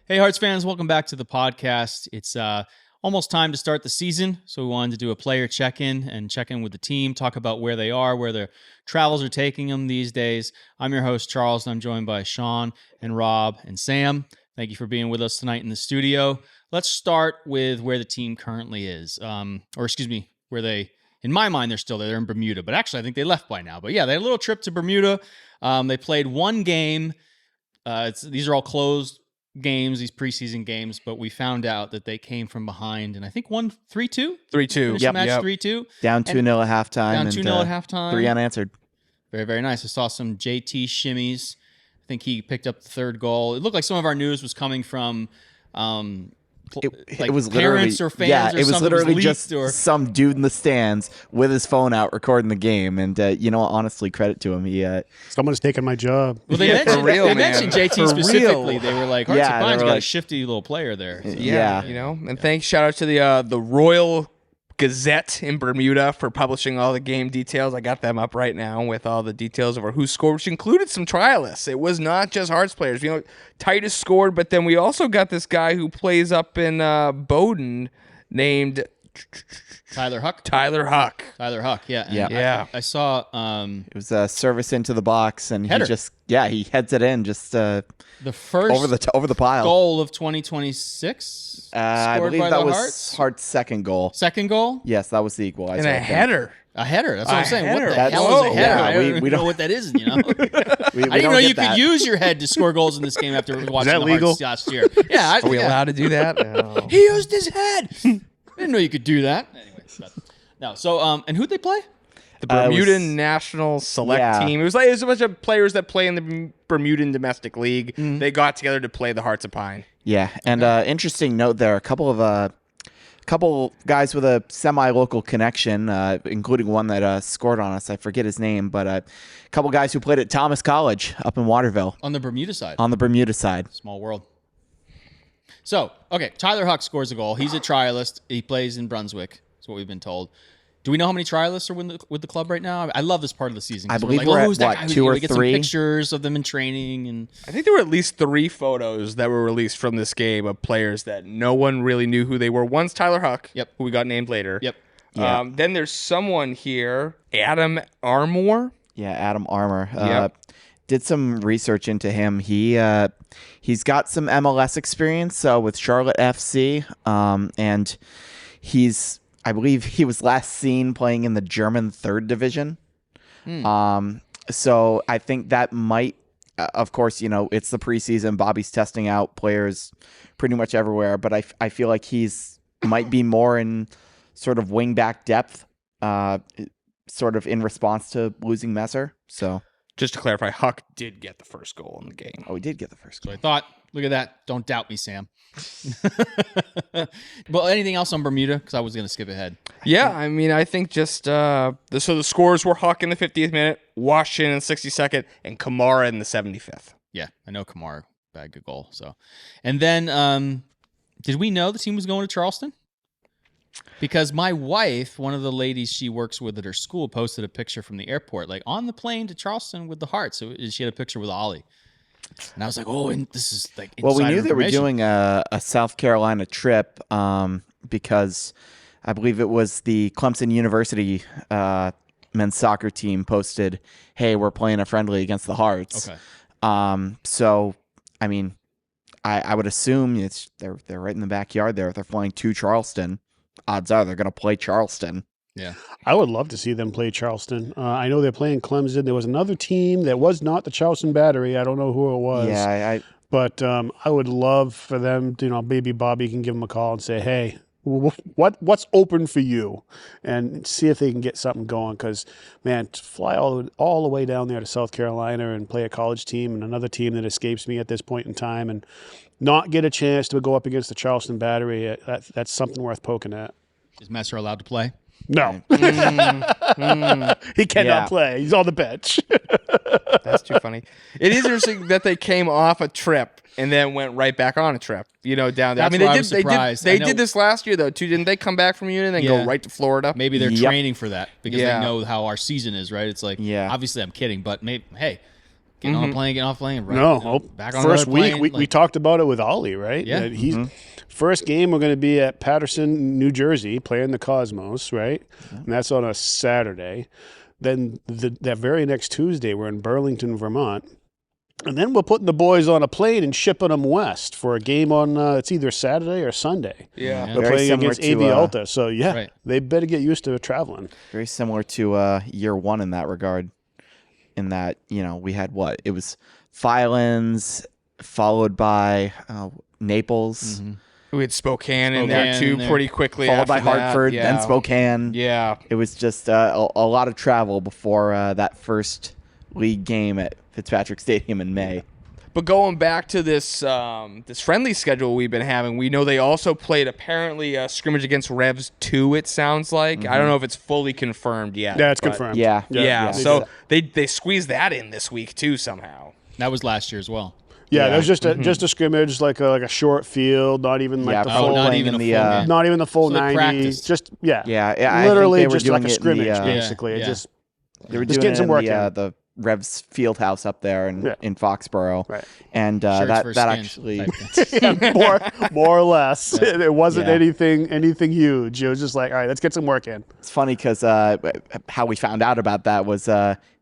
Hey, Hearts fans, welcome back to the podcast. It's almost time to start the season, so we wanted to do a player check-in and check in with the team, talk about where they are, where their travels are taking them these days. I'm your host, Charles, and I'm joined by Sean and Rob and Sam. Thank you for being with us tonight in the studio. Let's start with where the team currently is, where they, in my mind, they're still there. They're in Bermuda, but actually I think they left by now. But yeah, they had a little trip to Bermuda. They played one game. These are all closed games, these preseason games, but we found out that they came from behind and I think won 3-2. 3-2. Yep. 3-2. Down 2-0 at halftime. Down 2-0 at halftime. 3 unanswered. Very, very nice. I saw some JT shimmies. I think he picked up the third goal. It looked like some of our news was coming from It was parents or fans. Yeah, or it was literally just or... some dude in the stands with his phone out recording the game. And, honestly, credit to him. Someone's taken my job. Well, they mentioned JT For specifically. real. They were like, Hearts of Pine's got a shifty little player there. So. Yeah. And thanks, shout out to the Royal Gazette in Bermuda for publishing all the game details. I got them up right now with all the details over who scored, which included some trialists. It was not just Hearts players. Titus scored, but then we also got this guy who plays up in Bowdoin named Tyler Huck. Tyler Huck, yeah. I saw it was a service into the box, and header. he heads it in the first over the pile. Goal of 2026. I believe by that the was Hearts' second goal. Second goal? Yes, that was the equalizer. and a header. A header. That's what I'm saying. Header. What the hell is a header? Yeah, I don't we know don't what that is. we I didn't know you could use your head to score goals in this game after watching that the legal? Hearts last year. Yeah, Are we allowed to do that? No. He used his head. I didn't know you could do that. Anyway, no. So, and who'd they play? The Bermudan National Select Team. It was a bunch of players that play in the Bermudan Domestic League. Mm-hmm. They got together to play the Hearts of Pine. Yeah, and interesting note there, a couple guys with a semi-local connection, including one that scored on us. I forget his name, but a couple guys who played at Thomas College up in Waterville. On the Bermuda side. On the Bermuda side. Small world. So, okay, Tyler Huck scores a goal. He's a trialist. He plays in Brunswick. That's what we've been told. Do we know how many trialists are with the club right now? I love this part of the season. I believe we're who's that at, guy? what, 2 or we get 3? some pictures of them in training. And I think there were at least 3 photos that were released from this game of players that no one really knew who they were. One's Tyler Huck, who we got named later. Yep. Then there's someone here, Adam Armour. Yeah, Adam Armour. Yep. Did some research into him. He's got some MLS experience with Charlotte FC, and I believe he was last seen playing in the German 3rd division. So I think that might, of course, it's the preseason. Bobby's testing out players pretty much everywhere, but I feel like he's might be more in sort of wing back depth, sort of in response to losing Messer. So just to clarify, Huck did get the first goal in the game. Oh, he did get the first goal. So I thought, look at that. Don't doubt me, Sam. Well, anything else on Bermuda? Because I was going to skip ahead. Yeah, I mean, I think just so the scores were Huck in the 50th minute, Washington in the 62nd, and Kamara in the 75th. Yeah, I know Kamara bagged a goal. So, and then did we know the team was going to Charleston? Because my wife, one of the ladies she works with at her school, posted a picture from the airport, like on the plane to Charleston with the Hearts. So she had a picture with Ollie. And I was like, oh, and this is like well, we knew they were information. doing a South Carolina trip because I believe it was the Clemson University men's soccer team posted, hey, we're playing a friendly against the Hearts. Okay. So, I mean, I would assume they're right in the backyard there. If they're flying to Charleston, odds are they're going to play Charleston. Yeah. I would love to see them play Charleston. I know they're playing Clemson. There was another team that was not the Charleston Battery. I don't know who it was. Yeah, but I would love for them, maybe Bobby can give them a call and say, hey, what's open for you? And see if they can get something going. Because, man, to fly all the way down there to South Carolina and play a college team and another team that escapes me at this point in time and not get a chance to go up against the Charleston Battery, that's something worth poking at. Is Messer allowed to play? No. He cannot play. He's on the bench. That's too funny. It is interesting that they came off a trip and then went right back on a trip, down there. That's why I was surprised. They did this last year, though, too. Didn't they come back from Union and then go right to Florida? Maybe they're training for that because Yeah. they know how our season is, right? It's like, Yeah. obviously I'm kidding, but maybe, hey, getting on a plane, getting off plane. Right, No, back on first another week plane. we talked about it with Ollie, right? Yeah. That he's first game. We're going to be at Patterson, New Jersey, playing the Cosmos, right? And that's on a Saturday. Then that very next Tuesday, we're in Burlington, Vermont. And then we're putting the boys on a plane and shipping them west for a game on, it's either Saturday or Sunday. Yeah. We're Very playing similar against to, AV Alta. So, yeah, Right. they better get used to traveling. Very similar to year one in that regard. In that, we had what? It was Filans, followed by Naples, We had Spokane in there Spokane too in there. pretty quickly. followed by after that. Hartford, Yeah. then Spokane. Yeah. It was just a lot of travel before that first league game at Fitzpatrick Stadium in May. But going back to this this friendly schedule we've been having, we know they also played apparently a scrimmage against Revs 2, it sounds like. I don't know if it's fully confirmed yet. Yeah, it's but- confirmed. Yeah. Yeah, they so did. they squeezed that in this week too somehow. That was last year as well. Yeah, that was just a scrimmage, like a short field, not even like the Yeah, full, not playing even in a the, full game. not even the full So they 90. practiced. Just Yeah, I think literally they were just doing like a it in the, scrimmage, basically. It yeah. just They were Just doing getting it some in work the Revs field house up there in Foxborough. Right. And Shirts that versus actually skins type thing. more or less. It wasn't Yeah. anything huge. It was just like, all right, let's get some work in. it's funny because how we found out about that was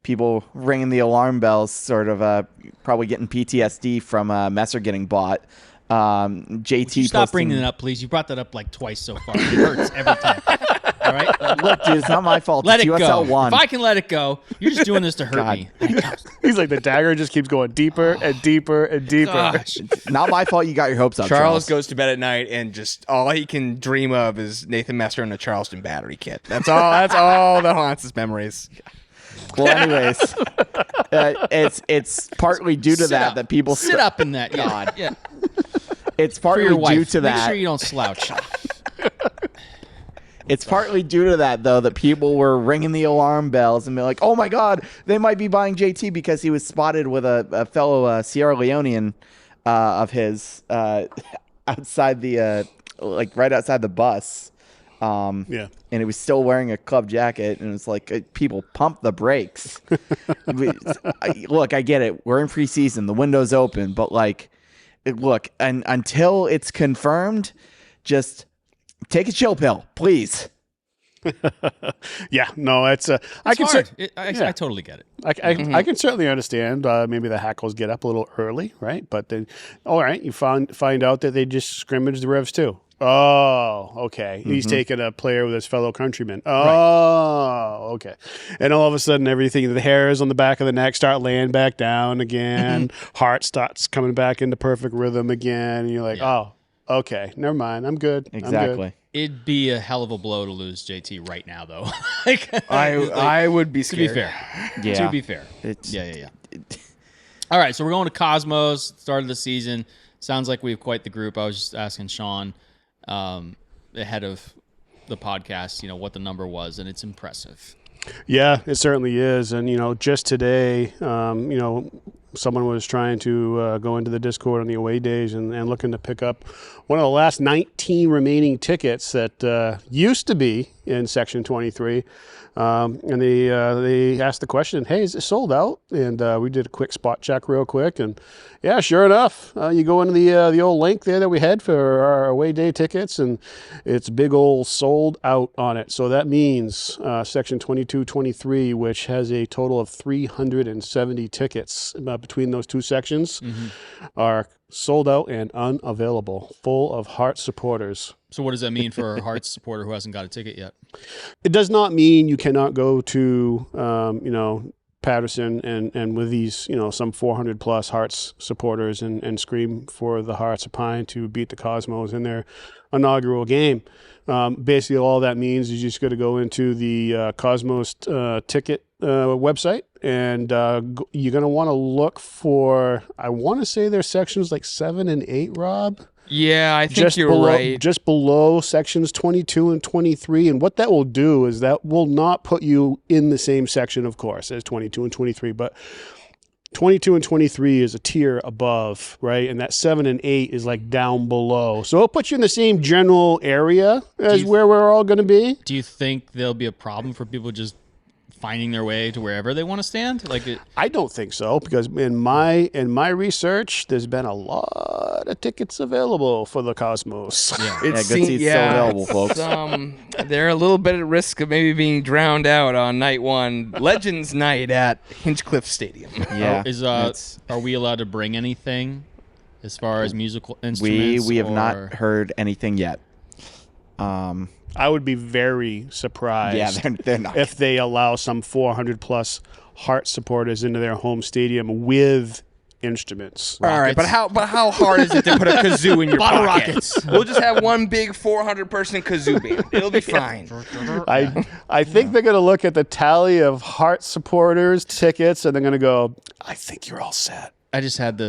people ringing the alarm bells, sort of probably getting PTSD from Messer getting bought. JT You stop posting- bringing it up, please. You brought that up like twice so far. It hurts every time. All right? Look, dude, it's not my fault. Let it's it USL go. 1. If I can let it go, you're just doing this to hurt God. me. He's like, the dagger just keeps going deeper and deeper and deeper. Gosh. Not my fault you got your hopes up, Charles Charles. goes to bed at night and just all he can dream of is Nathan Messer in a Charleston battery kit. That's all that haunts his memories. Well, anyways, it's partly due to Sit that up. that people Sit up in that. Yeah. God. Yeah. It's For partly your wife. due to Make that. sure you don't slouch. It's partly due to that, though, that people were ringing the alarm bells and be like, "Oh my God, they might be buying JT because he was spotted with a fellow Sierra Leonean of his outside the right outside the bus." Yeah. And he was still wearing a club jacket, and it's like, people pump the brakes. Look, I get it. We're in preseason. The window's open, but look, and until it's confirmed, just take a chill pill, please. Yeah, no, it's I It's can hard. cer- I totally get it. I can certainly understand. Maybe the hackles get up a little early, right? But then, all right, you find out that they just scrimmaged the Revs too. Oh, okay. He's taking a player with his fellow countrymen. Oh, okay. And all of a sudden, everything, the hairs on the back of the neck start laying back down again. Heart starts coming back into perfect rhythm again. And you're like, oh, okay, never mind. I'm good. I'm good. Exactly. It'd be a hell of a blow to lose JT right now, though. I would be to be scared. fair. Yeah. To be fair. It's- Yeah. All right, so we're going to Cosmos, start of the season. Sounds like we have quite the group. I was just asking Sean ahead of the podcast, what the number was, and it's impressive. Yeah, it certainly is. And, just today, someone was trying to go into the Discord on the away days and looking to pick up one of the last 19 remaining tickets that used to be in Section 23. And they asked the question, hey, is it sold out? And we did a quick spot check real quick. And, yeah, sure enough, you go into the old link there that we had for our away day tickets, and it's big old sold out on it. So that means Section 22-23, which has a total of 370 tickets between those two sections, are sold out and unavailable, full of Heart supporters. So what does that mean for a Hearts supporter who hasn't got a ticket yet? It does not mean you cannot go to, Patterson and with these, some 400 plus Hearts supporters and scream for the Hearts of Pine to beat the Cosmos in their inaugural game. Basically, all that means is you just got to go into the Cosmos ticket website, and you're going to want to look for, I want to say there's sections like 7 and 8, Rob. Yeah, I think Just you're below, right. just below sections 22 and 23. And what that will do is that will not put you in the same section, of course, as 22 and 23, but 22 and 23 is a tier above, right? And that 7 and 8 is like down below. So it'll put you in the same general area as where we're all going to be. Do you think there'll be a problem for people just finding their way to wherever they want to stand? I don't think so, because in my research, there's been a lot of tickets available for the Cosmos. Yeah. good seats still available, folks. They're a little bit at risk of maybe being drowned out on night one, Legends Night at Hinchcliffe Stadium. Yeah. Are we allowed to bring anything as far as musical instruments? We have not heard anything yet. I would be very surprised they're not. if they allow some 400-plus Heart supporters into their home stadium with instruments. All right, but how hard is it to put a kazoo in your Bottle pocket? rockets. We'll just have one big 400-person kazoo band. It'll be fine. I think they're going to look at the tally of Heart supporters tickets, and they're going to go, I think you're all set. I just had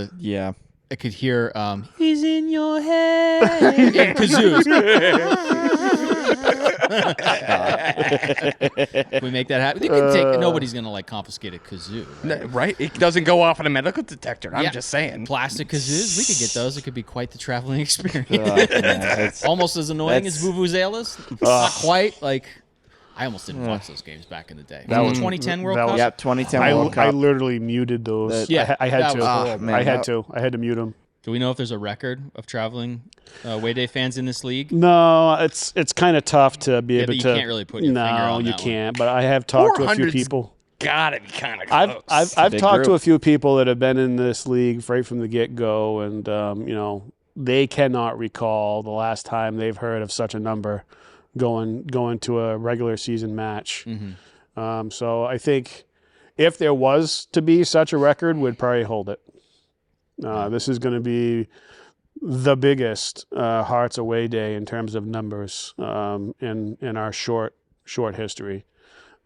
I could hear, he's in your head. In kazoos. Can we make that happen? They can take, nobody's going to confiscate a kazoo. Right? Right? It doesn't go off on a medical detector. I'm Yeah. just saying. Plastic kazoos, we could get those. It could be quite the traveling experience. It's- Almost as annoying as that's- Vuvuzelas. Not quite. I almost didn't watch those games back in the day. That was- 2010 World that Cup? was- yeah, 2010 World I Cup. literally muted those. Yeah, I had that to. was horrible. I had that- to. I had to mute them. Do we know if there's a record of traveling away day fans in this league? No, it's kind of tough to be able but you to. can't really put your finger on you that one. can't. But I have talked to a few 400's people. Gotta be kind of close. I've Big talked to group. a few people that have been in this league right from the get go, and they cannot recall the last time they've heard of such a number going to a regular season match. Mm-hmm. So I think if there was to be such a record, we'd probably hold it. This is going to be the biggest Hearts away day in terms of numbers in our short history.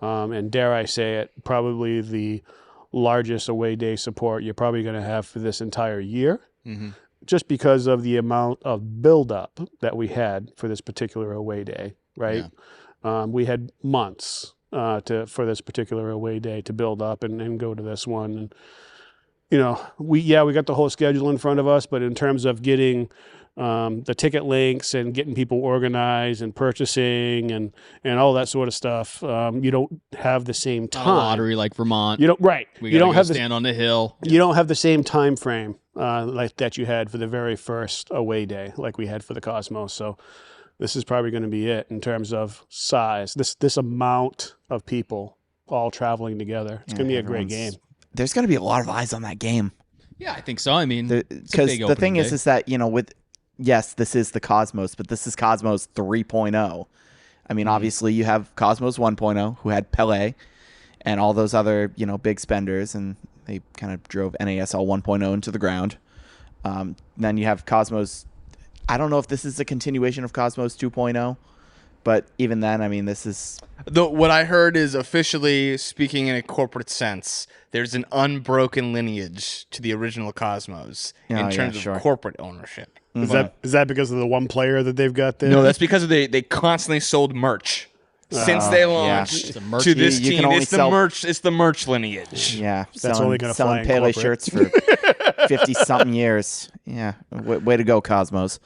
And dare I say it, probably the largest away day support you're probably going to have for this entire year, just because of the amount of buildup that we had for this particular away day, right? We had months for this particular away day to build up and go to this one. And, we got the whole schedule in front of us, but in terms of getting the ticket links and getting people organized and purchasing and all that sort of stuff, you don't have the same Not time. a lottery like Vermont. You don't right. We You gotta don't go have stand on the hill. you don't have the same time frame like that you had for the very first away day, like we had for the Cosmos. So this is probably going to be it in terms of size. This amount of people all traveling together. It's going to be a great game. There's going to be a lot of eyes on that game. Yeah, I think so. I mean, Because the thing is that, yes, this is the Cosmos, but this is Cosmos 3.0. I mean, obviously you have Cosmos 1.0, who had Pelé and all those other, big spenders, and they kind of drove NASL 1.0 into the ground. Then you have Cosmos. I don't know if this is a continuation of Cosmos 2.0, but even then, I mean, this is... What I heard is, officially speaking in a corporate sense, there's an unbroken lineage to the original Cosmos in terms of corporate ownership. Is that because of the one player that they've got there? No, that's because they constantly sold merch since they launched It's a merch- to this You can team. only It's the sell- merch. It's the merch lineage. Yeah, That's only gonna fly selling in Pele corporate. shirts for 50-something years. Yeah, way to go, Cosmos.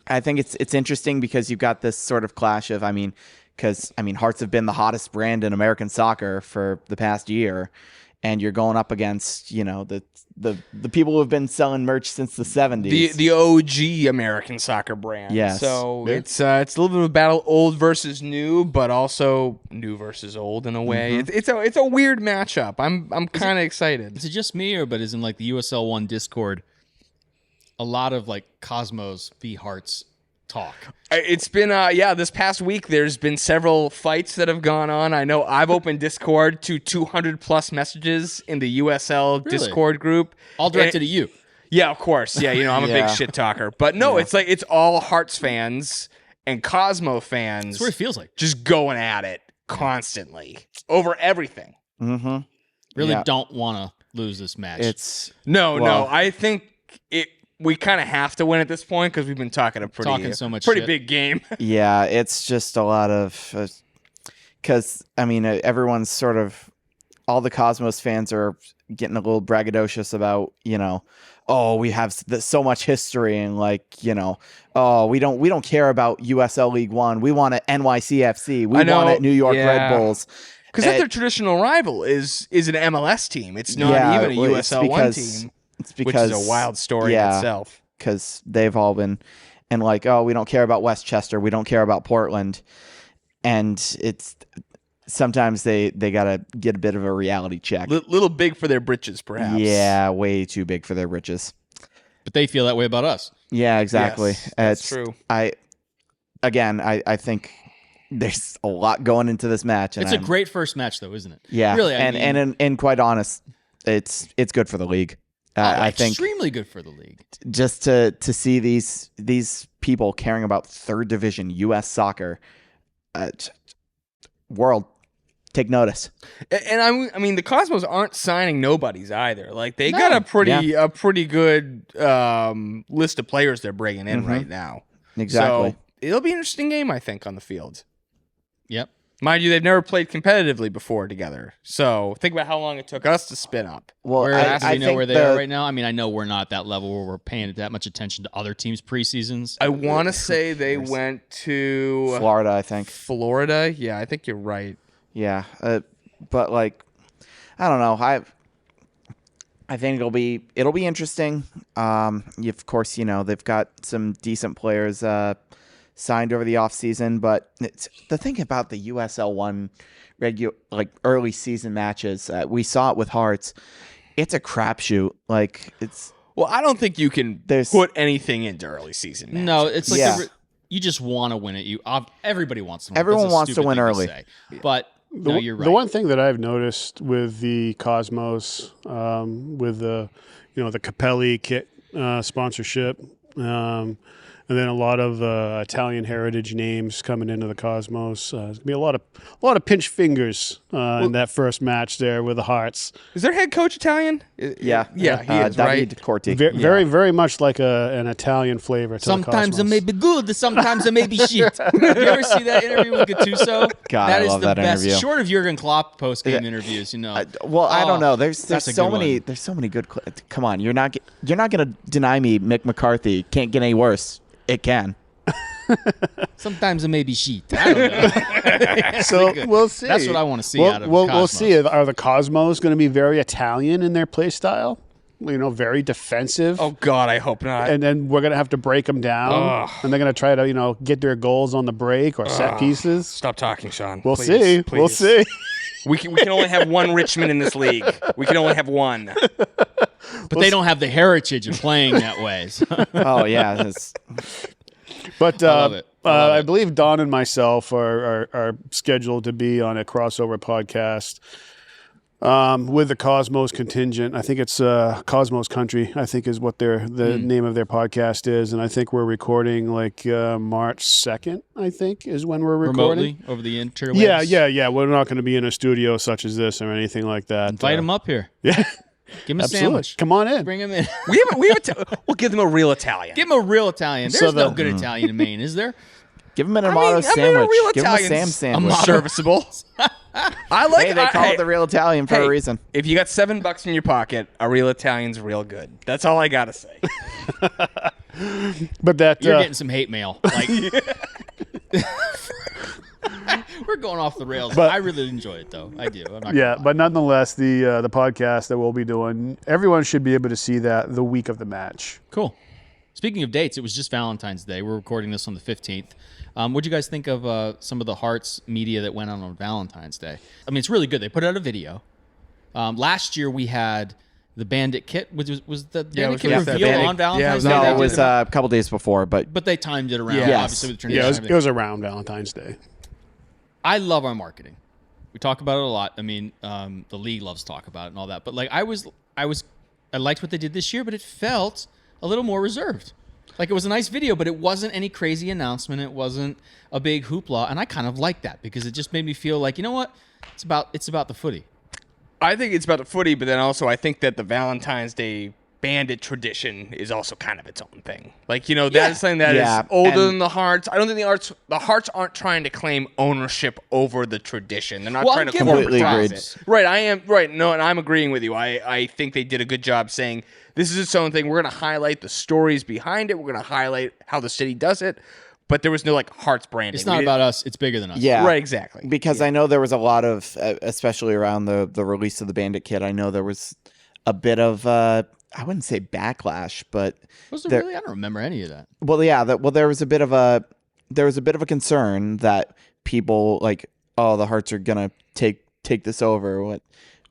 I think it's interesting because you've got this sort of clash of, Hearts have been the hottest brand in American soccer for the past year, and you're going up against, the people who have been selling merch since the 70s. The OG American soccer brand. Yes. So it's a little bit of a battle, old versus new, but also new versus old in a way. It's a weird matchup. I'm kind of excited. Is it just me, but is in the USL One Discord a lot of Cosmos v Hearts talk? It's been this past week there's been several fights that have gone on. I know I've opened Discord to 200 plus messages in the USL Really? Discord group. All directed at you. Yeah, of course. Yeah, I'm a big Yeah. shit talker. But no, it's it's all Hearts fans and Cosmo fans That's what it feels like. just going at it constantly over everything. Mm-hmm. Really Yeah. don't want to lose this match. It's No, I think we kind of have to win at this point because we've been talking Talking so much pretty shit. big game. yeah, it's just a lot of because everyone's sort of all the Cosmos fans are getting a little braggadocious about we have so much history and we don't care about USL League One. We want it NYCFC. We want it New York Red Bulls. Because that's their traditional rival is an MLS team. It's not even a USL One team. It's because which is a wild story in itself. Because they've all been and like, oh, we don't care about Westchester, we don't care about Portland, and it's sometimes they gotta get a bit of a reality check. Little big for their britches, perhaps. Yeah, way too big for their britches. But they feel that way about us. Yeah, exactly. Yes, that's true. I think there's a lot going into this match. And It's a great first match, though, isn't it? Yeah, really. And quite honest, it's good for the league. I think extremely good for the league. Just to see these people caring about third division U.S. soccer, world, take notice. And I mean, the Cosmos aren't signing nobodies either. Like they got a pretty good list of players they're bringing in right now. Exactly. So it'll be an interesting game, I think, on the field. Yep. Mind you, they've never played competitively before together. So think about how long it took us to spin up. Well, I know where they are right now. I mean, I know we're not that level where we're paying that much attention to other teams' preseasons. I want to say they went to Florida, I think. Florida? Yeah, I think you're right. Yeah, but like, I don't know. I think it'll be interesting. Of course, they've got some decent players signed over the offseason, but the thing about the USL One early season matches, we saw it with Hearts. It's a crapshoot. Well, I don't think you can put anything into early season matches. No, it's like you just want to win it. Everybody wants to win. Everyone wants to win early. But no, you're right. The one thing that I've noticed with the Cosmos, with the Capelli kit sponsorship, and then a lot of Italian heritage names coming into the Cosmos. There's gonna be a lot of pinch fingers in that first match there with the Hearts. Is their head coach Italian? Yeah, he is, right? Corti. Very, very much like an Italian flavor to Sometimes the it may be good, sometimes it may be shit. You ever see that interview with Gattuso? God, that I is love the that best. interview. Short of Jurgen Klopp post-game interviews, I don't know. There's so many. One. There's so many good. Come on, you're not going to deny me. Mick McCarthy can't get any worse. It can. Sometimes it may be shit. I don't know. So we'll see. That's what I want to see out of We'll Cosmos. see. Are the Cosmos going to be very Italian in their play style? Very defensive. Oh God, I hope not. And then we're going to have to break them down, and they're going to try to get their goals on the break or set pieces. Stop talking, Sean. We'll Please, see. please. We'll see. We can only have one Richmond in this league. We can only have one. But they don't have the heritage of playing that way. So. Oh yeah. But I love it. I believe Don and myself are scheduled to be on a crossover podcast with the Cosmos contingent. I think it's Cosmos Country, I think is what the name of their podcast is. And I think we're recording March 2nd, I think, is when we're recording. Remotely over the interwebs? Yeah. We're not going to be in a studio such as this or anything like that. Invite them up here. Yeah. Give him a Absolutely. sandwich. Come on in. Bring him in. We'll give them a real Italian. Give him a real Italian. There's no good Italian in Maine, is there? Give him an Amato sandwich. A real Give him a Italian Sam sandwich. Serviceable. I like. Hey, they call it the real Italian for a reason. If you got $7 in your pocket, a real Italian's real good. That's all I gotta say. But that You're getting some hate mail. We're going off the rails. But- I really enjoy it, though. I do. I'm not gonna lie. but nonetheless, the podcast that we'll be doing, everyone should be able to see that the week of the match. Cool. Speaking of dates, it was just Valentine's Day. We're recording this on the 15th. What'd you guys think of some of the Hearts media that went on Valentine's Day? I mean, it's really good. They put out a video. Last year we had the Bandit kit, which was the Bandit kit reveal on Valentine's Day. No, it was a couple days before, but they timed it around. Yes. Obviously, with the transition. Yeah, it was around Valentine's Day. I love our marketing. We talk about it a lot. I mean, the league loves to talk about it and all that. But I liked what they did this year, but it felt a little more reserved. It was a nice video, but it wasn't any crazy announcement. It wasn't a big hoopla, and I kind of liked that because it just made me feel like, you know what? It's about the footy. I think it's about the footy, but then also I think that the Valentine's Day Bandit tradition is also kind of its own thing. That is something that is older than the Hearts. I don't think the Hearts aren't trying to claim ownership over the tradition. They're not trying to completely agreed. it. Right, I am right. No, and I'm agreeing with you. I think they did a good job saying this is its own thing. We're going to highlight the stories behind it. We're going to highlight how the city does it. but there was no like Hearts branding. It's not about us. It's bigger than us. Yeah. Right, exactly. Because I know there was a lot of, especially around the release of the Bandit kit, I know there was a bit of, I wouldn't say backlash, but Was there really? I don't remember any of that. well, yeah, there was a bit of a concern that people like, oh, the Hearts are gonna take this over,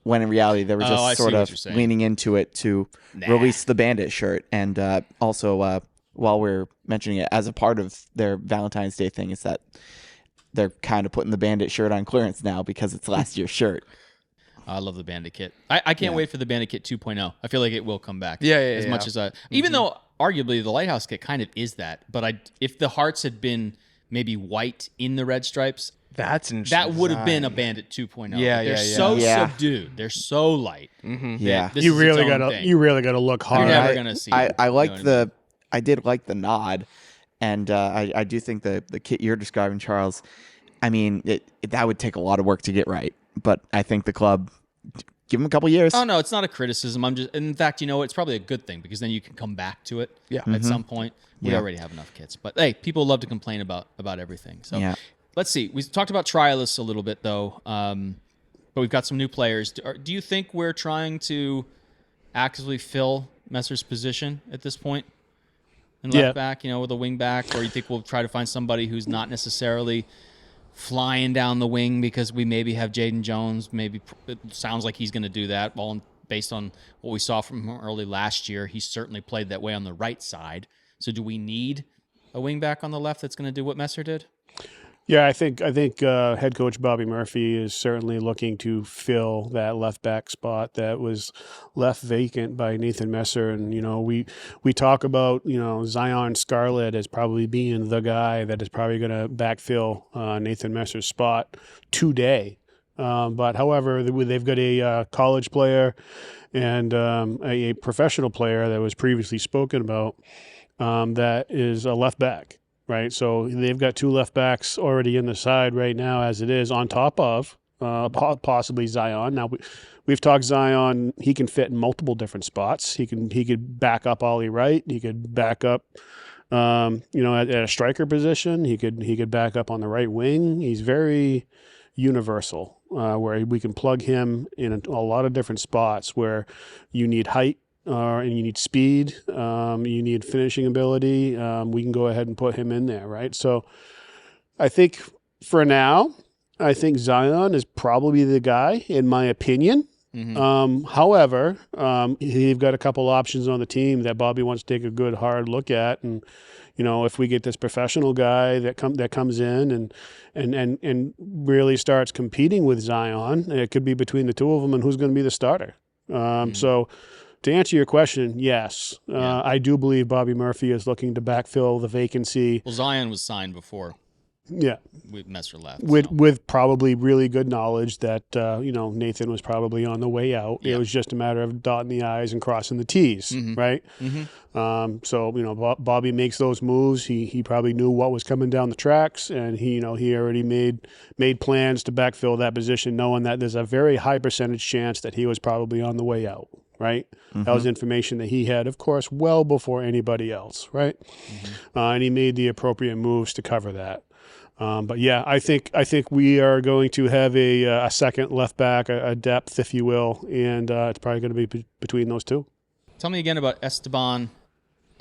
when in reality they were I just see sort what of you're saying. leaning into it to release the Bandit shirt, and also while we're mentioning it, as a part of their Valentine's Day thing, is that they're kind of putting the Bandit shirt on clearance now because it's last year's shirt. I love the Bandit kit. I can't wait for the Bandit kit 2.0. I feel like it will come back. Yeah, As much as even though arguably the Lighthouse kit kind of is that, but if the Hearts had been maybe white in the red stripes, That's interesting. that would have been a Bandit 2.0. Yeah, They're yeah, so yeah. subdued. They're so light. Yeah, This You is really its own gotta thing. you really gotta look You're hard. never gonna see. I liked you know what I mean? I did like the nod, and I do think the kit you're describing, Charles. I mean, that would take a lot of work to get right, but I think the club, give them a couple years. Oh no, it's not a criticism. I'm just, in fact, it's probably a good thing because then you can come back to it. Yeah. At some point, we Yeah. already have enough kits. But hey, people love to complain about everything. So Yeah. let's see. We talked about trialists a little bit though, but we've got some new players. Do you think we're trying to actively fill Messer's position at this point in left back? With a wing back, or you think we'll try to find somebody who's not necessarily flying down the wing because we maybe have Jaden Jones. Maybe it sounds like he's going to do that. Well, based on what we saw from him early last year, he certainly played that way on the right side. So do we need a wing back on the left that's going to do what Messer did? Yeah, I think head coach Bobby Murphy is certainly looking to fill that left back spot that was left vacant by Nathan Messer. And we talk about Zion Scarlett as probably being the guy that is probably going to backfill Nathan Messer's spot today. But however, they've got a college player and a professional player that was previously spoken about that is a left back. Right, so they've got two left backs already in the side right now, as it is, on top of possibly Zion. Now we've talked Zion; he can fit in multiple different spots. He could back up Ollie Wright. He could back up, at a striker position. He could back up on the right wing. He's very universal, where we can plug him in a lot of different spots where you need height. And you need speed, you need finishing ability. We can go ahead and put him in there, right? So I think for now, Zion is probably the guy, in my opinion. However, you've got a couple options on the team that Bobby wants to take a good, hard look at. And, if we get this professional guy that comes in and really starts competing with Zion, it could be between the two of them and who's going to be the starter. So to answer your question, yes, I do believe Bobby Murphy is looking to backfill the vacancy. Well, Zion was signed before. Yeah, Messer left. with probably really good knowledge that Nathan was probably on the way out. Yeah. It was just a matter of dotting the I's and crossing the T's, right? So Bobby makes those moves. He probably knew what was coming down the tracks, and he already made plans to backfill that position, knowing that there's a very high percentage chance that he was probably on the way out. Right, that was information that he had, of course, well before anybody else. Right, and he made the appropriate moves to cover that. But yeah, I think we are going to have a second left back, a depth, if you will, and it's probably going to be between those two. Tell me again about Esteban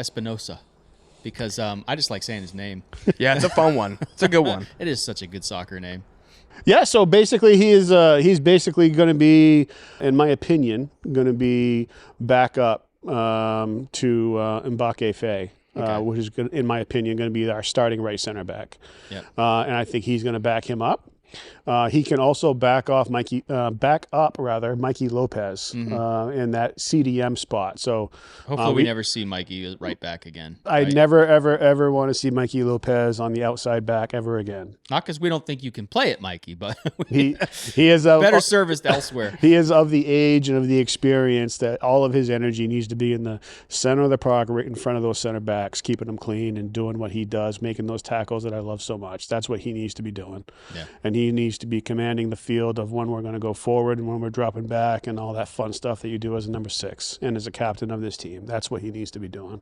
Espinosa, because I just like saying his name. Yeah, it's a fun one. It's a good one. It is such a good soccer name. Yeah, so basically he's basically going to be, in my opinion, going to be back up to Mbake Faye. Which is, in my opinion, going to be our starting right center back. Yep. And I think he's going to back him up. He can also back up Mikey Lopez in that CDM spot. So hopefully we never see Mikey right back again. I right? never, ever want to see Mikey Lopez on the outside back ever again. Not because we don't think you can play it, Mikey, but He is a better serviced elsewhere. He is of the age and of the experience that all of his energy needs to be in the center of the park, right in front of those center backs, keeping them clean and doing what he does, making those tackles that I love so much. That's what he needs to be doing. Yeah. And he needs to be commanding the field of when we're going to go forward and when we're dropping back and all that fun stuff that you do as a number 6 and as a captain of this team. That's what he needs to be doing.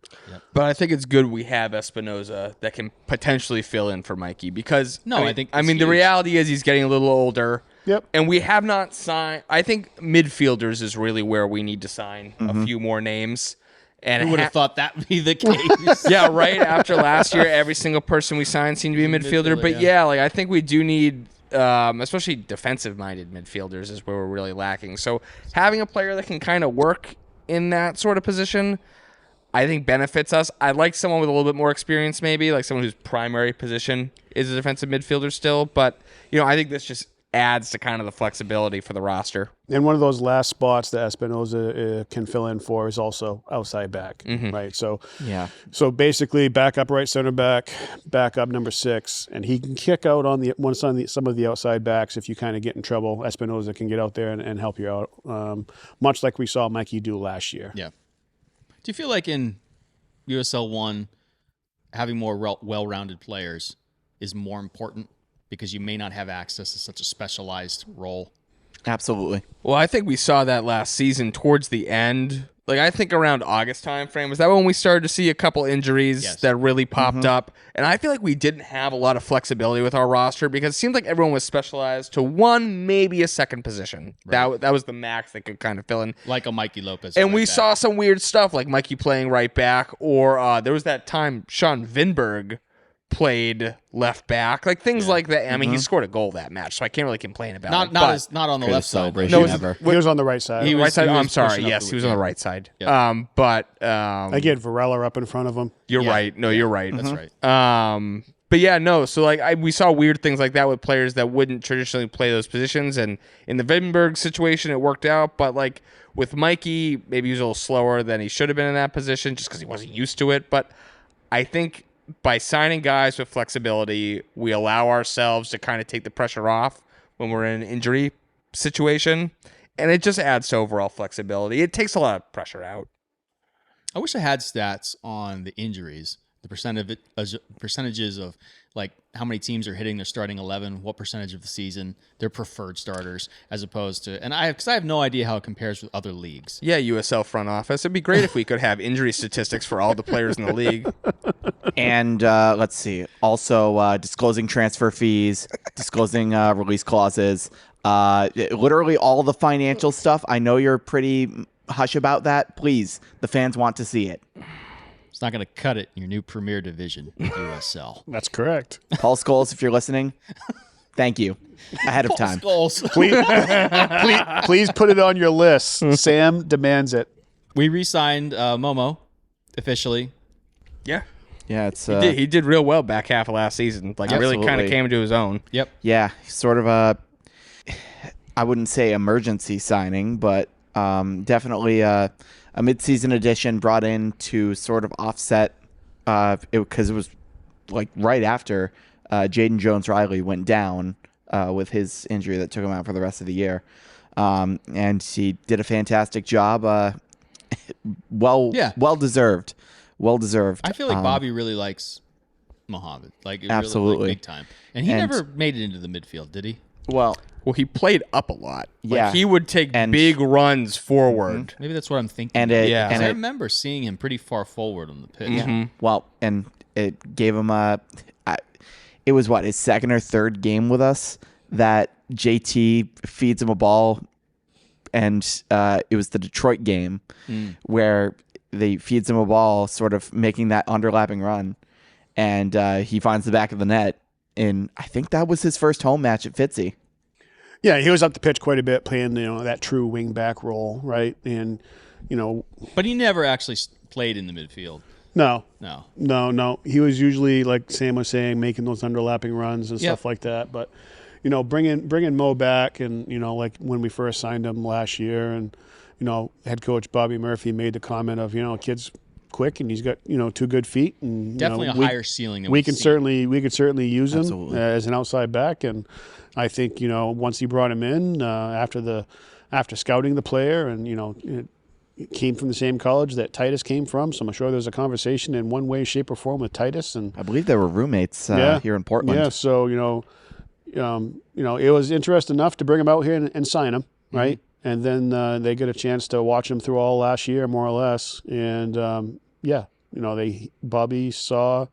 But I think it's good we have Espinoza that can potentially fill in for Mikey because I mean the reality is he's getting a little older. Yep. And we have not signed. I think midfielders is really where we need to sign a few more names. And Who would have thought that would be the case? Yeah, right. After last year, every single person we signed seemed to be a midfielder. But yeah, like I think we do need, especially defensive-minded midfielders, is where we're really lacking. So having a player that can kind of work in that sort of position, I think benefits us. I'd like someone with a little bit more experience, maybe like someone whose primary position is a defensive midfielder still. But I think this just adds to kind of the flexibility for the roster. And one of those last spots that Espinoza can fill in for is also outside back, right? So so basically backup right center back, backup number 6, and he can kick out on some of the outside backs if you kind of get in trouble. Espinoza can get out there and help you out, much like we saw Mikey do last year. Yeah. Do you feel like in USL 1, having more well-rounded players is more important because you may not have access to such a specialized role? Absolutely. Well, I think we saw that last season towards the end. Like, I think around August time frame, was that when we started to see a couple injuries that really popped up? And I feel like we didn't have a lot of flexibility with our roster because it seemed like everyone was specialized to one, maybe a second position. Right. That was the max that could kind of fill in. Like a Mikey Lopez. And we saw some weird stuff, like Mikey playing right back, or there was that time Sean Vinberg played left back, like things like that. I mean, he scored a goal that match, so I can't really complain about it. Not on the left side. Celebration ever. He was on the right side. Right side. I'm sorry. Yes, he was on the right side. Yeah. Again, Varela up in front of him. You're right. No, you're right. That's right. But yeah, no. So like, we saw weird things like that with players that wouldn't traditionally play those positions, and in the Vinberg situation, it worked out. But like with Mikey, maybe he was a little slower than he should have been in that position, just because he wasn't used to it. But I think by signing guys with flexibility, we allow ourselves to kind of take the pressure off when we're in an injury situation, and it just adds to overall flexibility. It takes a lot of pressure out. I wish I had stats on the injuries, the percentages of like how many teams are hitting their starting 11, what percentage of the season, their preferred starters, as opposed to, because I have no idea how it compares with other leagues. Yeah, USL front office. It'd be great if we could have injury statistics for all the players in the league. And let's see. Also, disclosing transfer fees, disclosing release clauses, literally all the financial stuff. I know you're pretty hush about that. Please, the fans want to see it. It's not going to cut it in your new Premier Division, USL. That's correct. Paul Scholes, if you're listening, thank you ahead of time. Goals. Please put it on your list. Sam demands it. We re-signed Momo officially. Yeah. Yeah, it's he did real well back half of last season. Like, it really kind of came into his own. Yep. Yeah, sort of a, I wouldn't say emergency signing, but definitely a mid-season addition brought in to sort of offset, because it was like right after Jaden Jones-Riley went down with his injury that took him out for the rest of the year. And he did a fantastic job. Well deserved. Well deserved. I feel like Bobby really likes Mohamed. Like, absolutely. Really, like, big time. And he never made it into the midfield, did he? Well, he played up a lot. Yeah. Like, he would take big runs forward. Maybe that's what I'm thinking. And I remember seeing him pretty far forward on the pitch. Yeah. Well, and it gave him it was his second or third game with us that JT feeds him a ball, and it was the Detroit game where they feeds him a ball, sort of making that underlapping run, and he finds the back of the net. And I think that was his first home match at Fitzy. Yeah, he was up the pitch quite a bit, playing that true wing back role, right? And but he never actually played in the midfield. No. He was usually, like Sam was saying, making those underlapping runs and stuff like that. But bringing Mo back, and like when we first signed him last year, and head coach Bobby Murphy made the comment of kid's quick and he's got 2 good feet, and definitely a higher ceiling than we could certainly use him Absolutely. As an outside back. And I think once he brought him in after scouting the player, and it came from the same college that Titus came from, so I'm sure there's a conversation in one way, shape, or form with Titus. And I believe they were roommates here in Portland. Yeah, so it was interest enough to bring him out here and sign him, right? And then they get a chance to watch him through all last year, more or less. And Bobby saw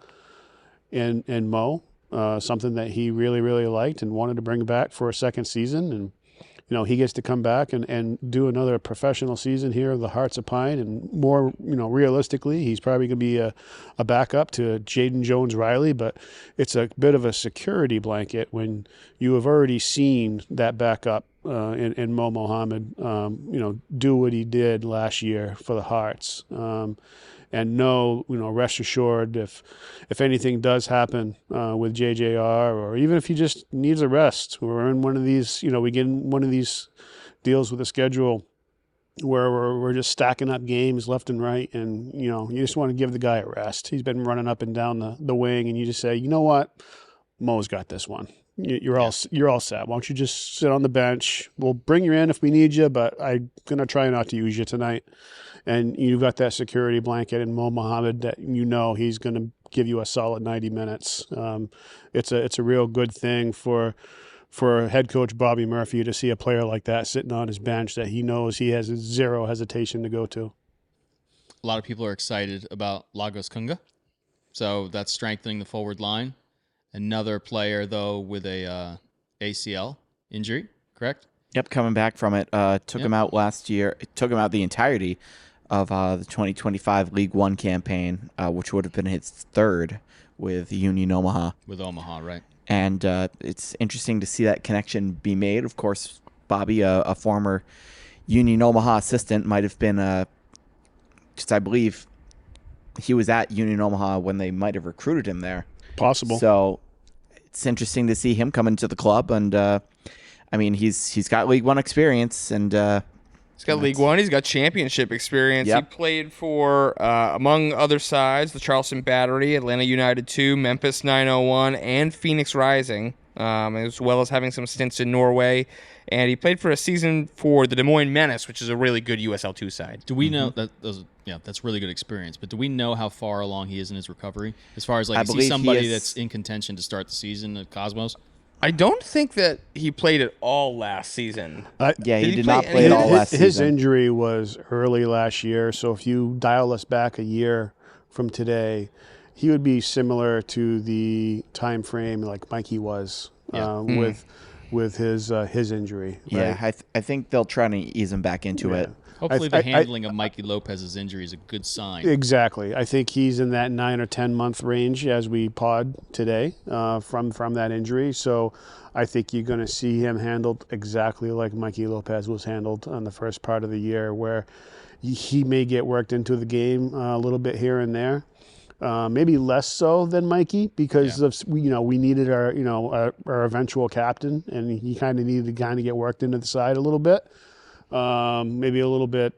in Mo something that he really, really liked and wanted to bring back for a second season. And he gets to come back and do another professional season here of the Hearts of Pine. And more, realistically, he's probably going to be a backup to Jaden Jones-Riley. But it's a bit of a security blanket when you have already seen that backup in Mo Mohammed, do what he did last year for the Hearts. And rest assured, if anything does happen with JJR, or even if he just needs a rest, we're in one of these, we get in one of these deals with a schedule where we're just stacking up games left and right, and you just want to give the guy a rest. He's been running up and down the wing, and you just say, you know what, Mo's got this one. You're all set. Why don't you just sit on the bench? We'll bring you in if we need you, but I'm gonna try not to use you tonight. And you've got that security blanket in Mo Mohammed that he's going to give you a solid 90 minutes. It's a real good thing for head coach Bobby Murphy to see a player like that sitting on his bench that he knows he has zero hesitation to go to. A lot of people are excited about Lagos Kunga, so that's strengthening the forward line. Another player, though, with a ACL injury, correct? Yep, coming back from it. Took him out last year. It took him out the entirety of the 2025 League One campaign, which would have been his third with Union Omaha. With Omaha, right. And it's interesting to see that connection be made. Of course, Bobby, a former Union Omaha assistant, might have been because I believe he was at Union Omaha when they might have recruited him there. Possible. So it's interesting to see him come into the club, and he's got League One experience, and he's got League One. He's got championship experience. Yep. He played for, among other sides, the Charleston Battery, Atlanta United 2, Memphis 901, and Phoenix Rising, as well as having some stints in Norway. And he played for a season for the Des Moines Menace, which is a really good USL 2 side. Do we know that that's really good experience, but do we know how far along he is in his recovery? As far as is he somebody that's in contention to start the season at Cosmos? I don't think that he played at all last season. He did not play at all last season. His injury was early last year, so if you dial us back a year from today, he would be similar to the time frame like Mikey was with his injury. Right? Yeah, I think they'll try to ease him back into it. Hopefully the handling of Mikey Lopez's injury is a good sign. Exactly. I think he's in that 9 or 10 month range as we pod today from that injury. So I think you're going to see him handled exactly like Mikey Lopez was handled on the first part of the year, where he may get worked into the game a little bit here and there. Maybe less so than Mikey because we needed our eventual captain, and he kind of needed to get worked into the side a little bit. Maybe a little bit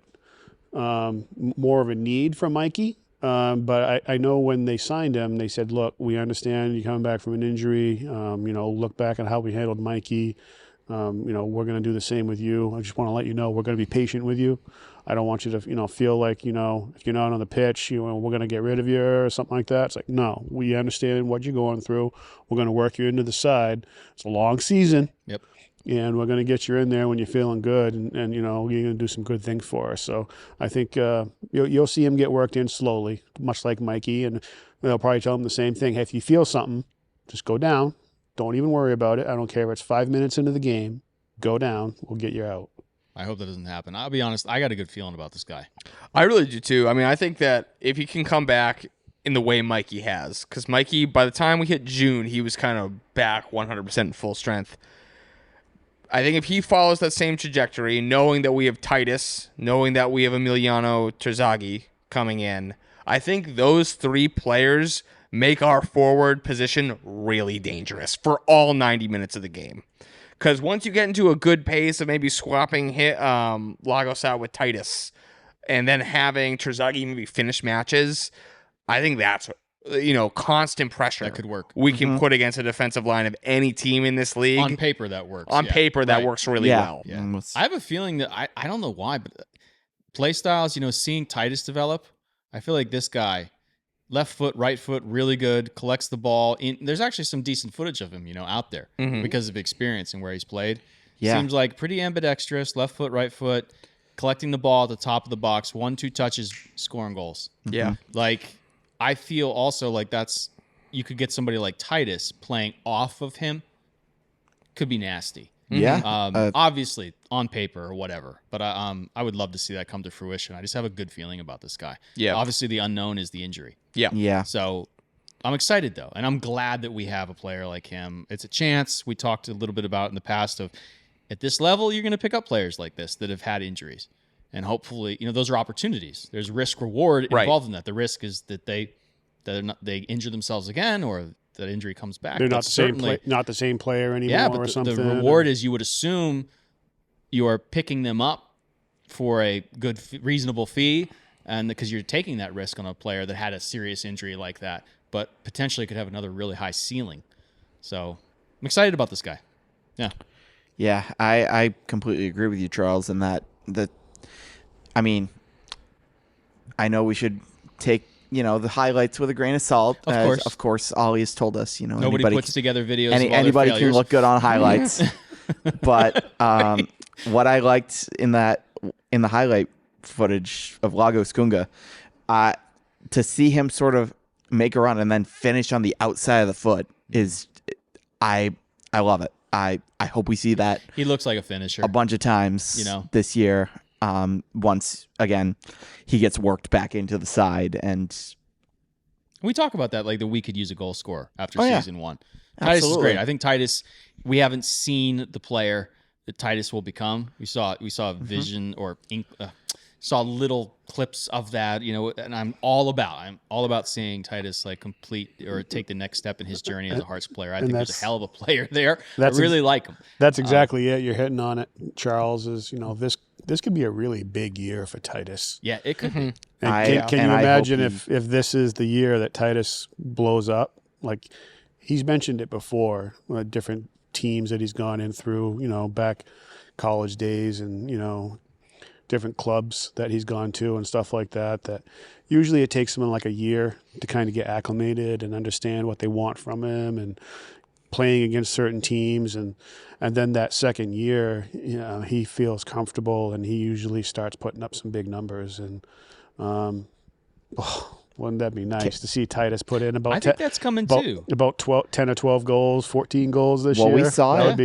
more of a need for Mikey. But I know when they signed him, they said, look, we understand you're coming back from an injury. Look back at how we handled Mikey. We're going to do the same with you. I just want to let you know we're going to be patient with you. I don't want you to, feel like, if you're not on the pitch, we're going to get rid of you or something like that. It's like, no, we understand what you're going through. We're going to work you into the side. It's a long season. Yep. And we're going to get you in there when you're feeling good, and you're going to do some good things for us. So I think you'll see him get worked in slowly, much like Mikey, and they'll probably tell him the same thing. Hey, if you feel something, just go down. Don't even worry about it. I don't care if it's 5 minutes into the game. Go down. We'll get you out. I hope that doesn't happen. I'll be honest, I got a good feeling about this guy. I really do too. I mean, I think that if he can come back in the way Mikey has, because Mikey, by the time we hit June, he was kind of back 100% full strength. I think if he follows that same trajectory, knowing that we have Titus, knowing that we have Emiliano Terzaghi coming in, I think those three players make our forward position really dangerous for all 90 minutes of the game. Because once you get into a good pace of maybe swapping Lagos out with Titus and then having Terzaghi maybe finish matches, I think that's constant pressure that could work. We can put against a defensive line of any team in this league. On paper, that works. On paper, that works really well. Yeah. I have a feeling that I don't know why, but play styles, seeing Titus develop, I feel like this guy left foot, right foot, really good, collects the ball. There's actually some decent footage of him, out there because of experience and where he's played. Yeah. Seems like pretty ambidextrous, left foot, right foot, collecting the ball at the top of the box, 1-2 touches, scoring goals. Yeah. Like, I feel also like you could get somebody like Titus playing off of him. Could be nasty. Yeah. Obviously on paper or whatever, but I would love to see that come to fruition. I just have a good feeling about this guy. Yeah. Obviously the unknown is the injury. Yeah. Yeah. So I'm excited though, and I'm glad that we have a player like him. It's a chance. We talked a little bit about in the past of at this level, you're going to pick up players like this that have had injuries, and hopefully, those are opportunities. There's risk reward involved in that. The risk is that they injure themselves again, or that injury comes back. They're not the same player anymore. Yeah, but or something. the reward is you would assume you are picking them up for a good, reasonable fee, and because you're taking that risk on a player that had a serious injury like that, but potentially could have another really high ceiling. So I'm excited about this guy. Yeah. Yeah, I completely agree with you, Charles, in that I know we should take the highlights with a grain of salt. Of course, Ollie has told us, nobody puts together videos. Anybody can look good on highlights. But what I liked in the highlight footage of Lagos Kunga, to see him sort of make a run and then finish on the outside of the foot is, I love it. I hope we see that. He looks like a finisher a bunch of times, this year. Once again, he gets worked back into the side, and we talk about that like that we could use a goal scorer after yeah. season 1. Titus is great. I think Titus. We haven't seen the player that Titus will become. We saw a vision or saw little clips of that, and I'm all about seeing Titus like complete or take the next step in his journey as a Hearts player. I think there's a hell of a player there. I really like him. That's exactly it. You're hitting on it, Charles. Is this could be a really big year for Titus. Yeah, it could be. And can you imagine if this is the year that Titus blows up? Like he's mentioned it before, different teams that he's gone in through, back college days and, different clubs that he's gone to and stuff like that, that usually it takes him like a year to kind of get acclimated and understand what they want from him and playing against certain teams. And then that second year, he feels comfortable and he usually starts putting up some big numbers. And wouldn't that be nice to see Titus put in about I think that's coming too. About 10 or 12 goals, 14 goals this year. Well, we saw that'd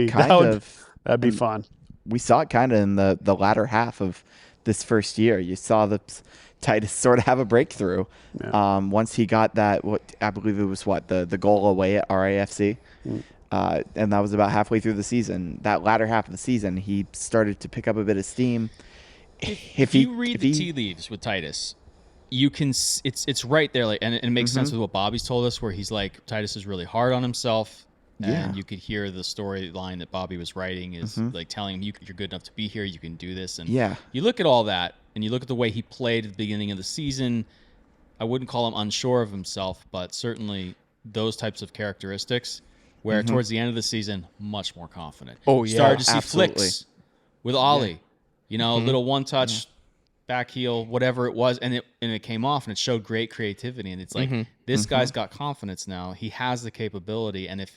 be fun. We saw it kind of in the latter half of this first year. You saw the Titus sort of have a breakthrough once he got that. What I believe it was the goal away at RAFC, and that was about halfway through the season. That latter half of the season, he started to pick up a bit of steam. If you read the tea leaves with Titus, you can. It's right there, and it makes sense with what Bobby's told us, where he's like Titus is really hard on himself. And you could hear the storyline that Bobby was writing is like telling him, you're good enough to be here. You can do this. And you look at all that and you look at the way he played at the beginning of the season. I wouldn't call him unsure of himself, but certainly those types of characteristics where towards the end of the season, much more confident. Oh, yeah. Started to see absolutely. flicks with Ollie, a little one touch. Back heel, whatever it was, and it came off, and it showed great creativity. And it's like this guy's got confidence now. He has the capability, and if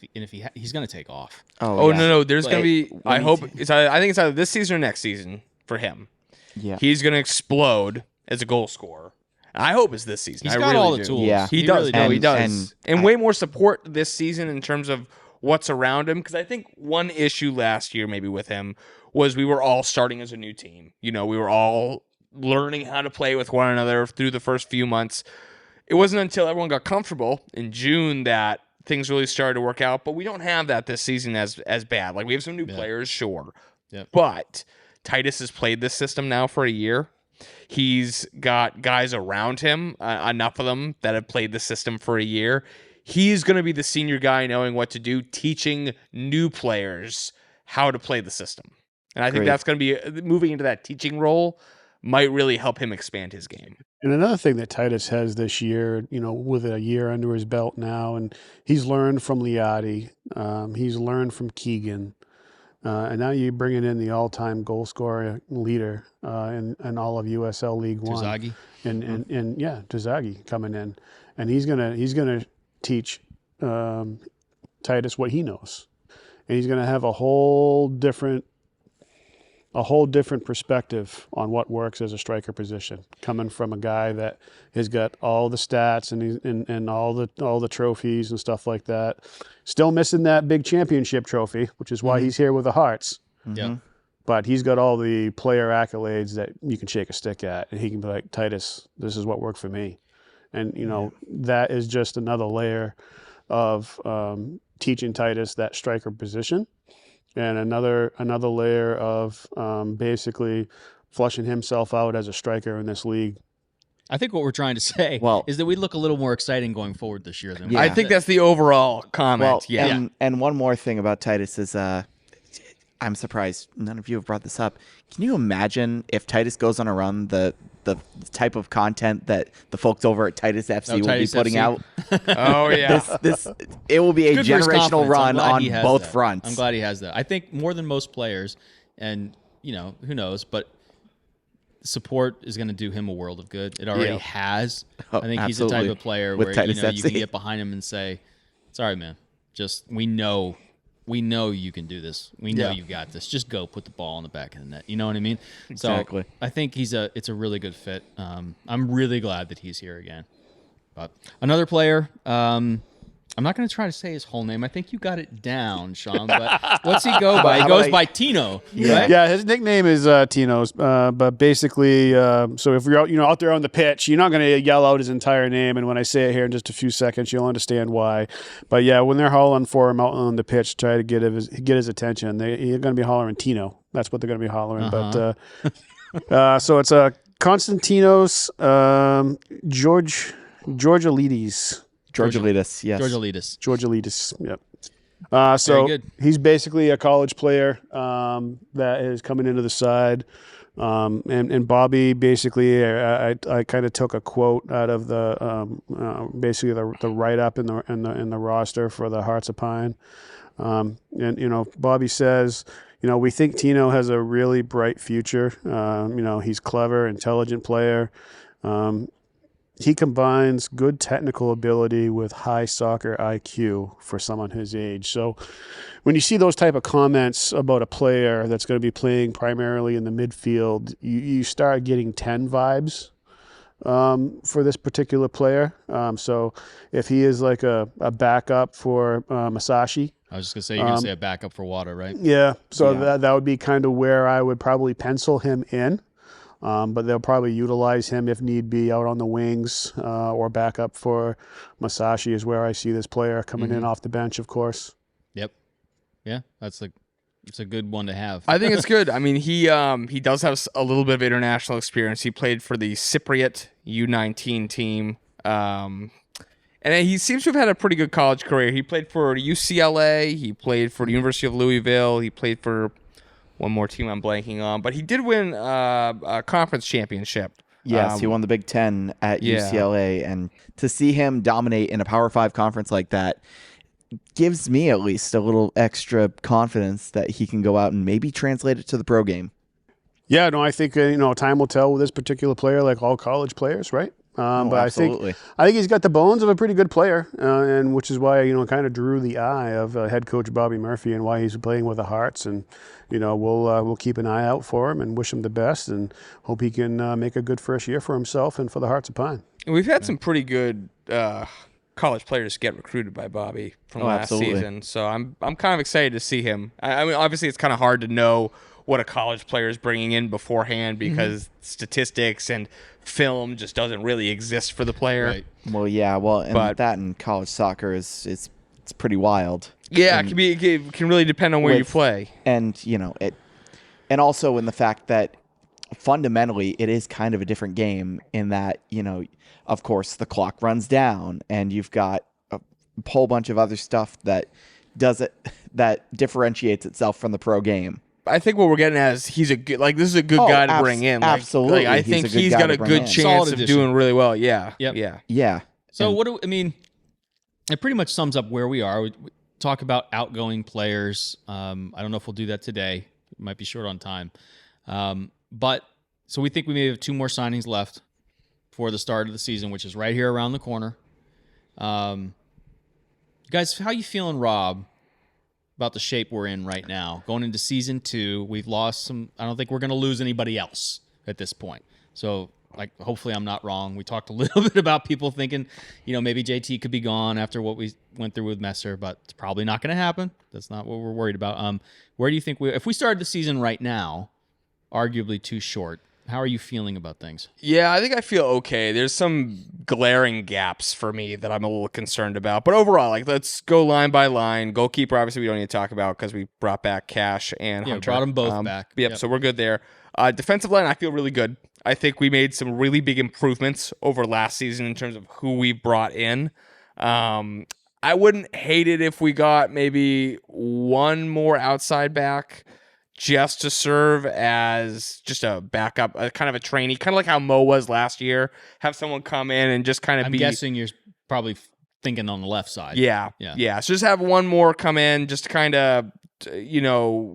he's going to take off. No, there's going to be. I think it's either this season or next season for him. Yeah, he's going to explode as a goal scorer. I hope it's this season. He's got all the tools. Yeah, he does. Really he does, and way more support this season in terms of what's around him. Because I think one issue last year, maybe with him, was we were all starting as a new team. We were all learning how to play with one another through the first few months. It wasn't until everyone got comfortable in June that things really started to work out, but we don't have that this season as bad. Like we have some new players, sure. Yeah. But Titus has played this system now for a year. He's got guys around him, enough of them that have played the system for a year. He's going to be the senior guy knowing what to do, teaching new players how to play the system. And I think that's going to be moving into that teaching role might really help him expand his game. And another thing that Titus has this year, with a year under his belt now, and he's learned from Liati, he's learned from Keegan. And now you're bringing in the all-time goal scorer leader in all of USL League One. Terzaghi. And Terzaghi coming in, and he's gonna teach Titus what he knows, and he's gonna have a whole different perspective on what works as a striker position, coming from a guy that has got all the stats and all the trophies and stuff like that. Still missing that big championship trophy, which is why he's here with the Hearts. Yeah. But he's got all the player accolades that you can shake a stick at, and he can be like, Titus, this is what worked for me. And, that is just another layer of teaching Titus that striker position, and another layer of basically flushing himself out as a striker in this league. I think what we're trying to say is that we look a little more exciting going forward this year than we I think that's the overall comment. And one more thing about Titus is I'm surprised none of you have brought this up. Can you imagine if Titus goes on a run, the type of content that the folks over at Titus FC will be putting out? Oh yeah, it will be a Good for his generational confidence. run I'm glad on he has both that. fronts. I'm glad he has that. I think more than most players, and who knows, but support is going to do him a world of good. It already has. Oh, I think he's the type absolutely. of player With where Titus you FC. can get behind him and say, "Sorry, man. Just we know you can do this. We know you got this. Just go put the ball in the back of the net." You know what I mean? Exactly. So I think it's a really good fit. I'm really glad that he's here again. But another player, I'm not going to try to say his whole name. I think you got it down, Sean. But what's he go by? He goes by Tino. Right? Yeah, his nickname is Tino's. But basically, so if you're out there on the pitch, you're not going to yell out his entire name. And when I say it here in just a few seconds, you'll understand why. But yeah, when they're hollering for him out on the pitch, try to get his attention. They're going to be hollering Tino. That's what they're going to be hollering. Uh-huh. But so it's Konstantinos Georgialides. Georgialides, yes. Georgialides. Yep. So good. he's basically a college player that is coming into the side. And Bobby basically, I kind of took a quote out of the basically the write up in the roster for the Hearts of Pine. And Bobby says, we think Tino has a really bright future. He's clever, intelligent player. He combines good technical ability with high soccer IQ for someone his age. So when you see those type of comments about a player that's going to be playing primarily in the midfield, you start getting 10 vibes for this particular player. So if he is like a backup for Masashi, I was just going to say, you're going to say a backup for Water, right? yeah. So that would be kind of where I would probably pencil him in. But they'll probably utilize him if need be out on the wings or back up for Masashi is where I see this player coming in off the bench, of course. Yep. Yeah, it's a good one to have. I think it's good. I mean, he does have a little bit of international experience. He played for the Cypriot U19 team, and he seems to have had a pretty good college career. He played for UCLA. He played for the University of Louisville. He played for one more team I'm blanking on, but he did win a conference championship. Yes, he won the Big Ten at UCLA, and to see him dominate in a Power 5 conference like that gives me at least a little extra confidence that he can go out and maybe translate it to the pro game. Yeah, no, I think time will tell with this particular player, like all college players, right? But absolutely. I think he's got the bones of a pretty good player, and which is why kind of drew the eye of head coach Bobby Murphy and why he's playing with the Hearts. And we'll keep an eye out for him and wish him the best, and hope he can make a good first year for himself and for the Hearts of Pine. We've had some pretty good college players get recruited by Bobby from last season, so I'm kind of excited to see him. I mean, obviously, it's kind of hard to know what a college player is bringing in beforehand because statistics and film just doesn't really exist for the player. Right. Well, yeah, that in college soccer it's pretty wild. Yeah, it can really depend on where you play. And, and also in the fact that fundamentally it is kind of a different game in that, of course the clock runs down and you've got a whole bunch of other stuff that differentiates itself from the pro game. I think what we're getting at is he's a good, this is a good guy to bring in. Absolutely. I think he's got a good chance of doing really well. Yeah. Yep. Yeah. So it pretty much sums up where we are. talk about outgoing players. I don't know if we'll do that today. We might be short on time. But so we think we may have 2 more signings left for the start of the season, which is right here around the corner. Guys, how you feeling, Rob, about the shape we're in right now? Going into season 2, we've lost some. I don't think we're going to lose anybody else at this point. So, hopefully I'm not wrong. We talked a little bit about people thinking, maybe JT could be gone after what we went through with Messer, but it's probably not going to happen. That's not what we're worried about. Where do you think if we started the season right now, arguably too short, how are you feeling about things? Yeah, I think I feel okay. There's some glaring gaps for me that I'm a little concerned about. But overall, let's go line by line. Goalkeeper, obviously, we don't need to talk about because we brought back Cash and Hunter. Brought them both back. Yep, so we're good there. Defensive line, I feel really good. I think we made some really big improvements over last season in terms of who we brought in. I wouldn't hate it if we got maybe one more outside back just to serve as just a backup, kind of a trainee, kind of like how Mo was last year. Have someone come in and just kind of I'm guessing you're probably thinking on the left side. Yeah. So just have one more come in just to kind of,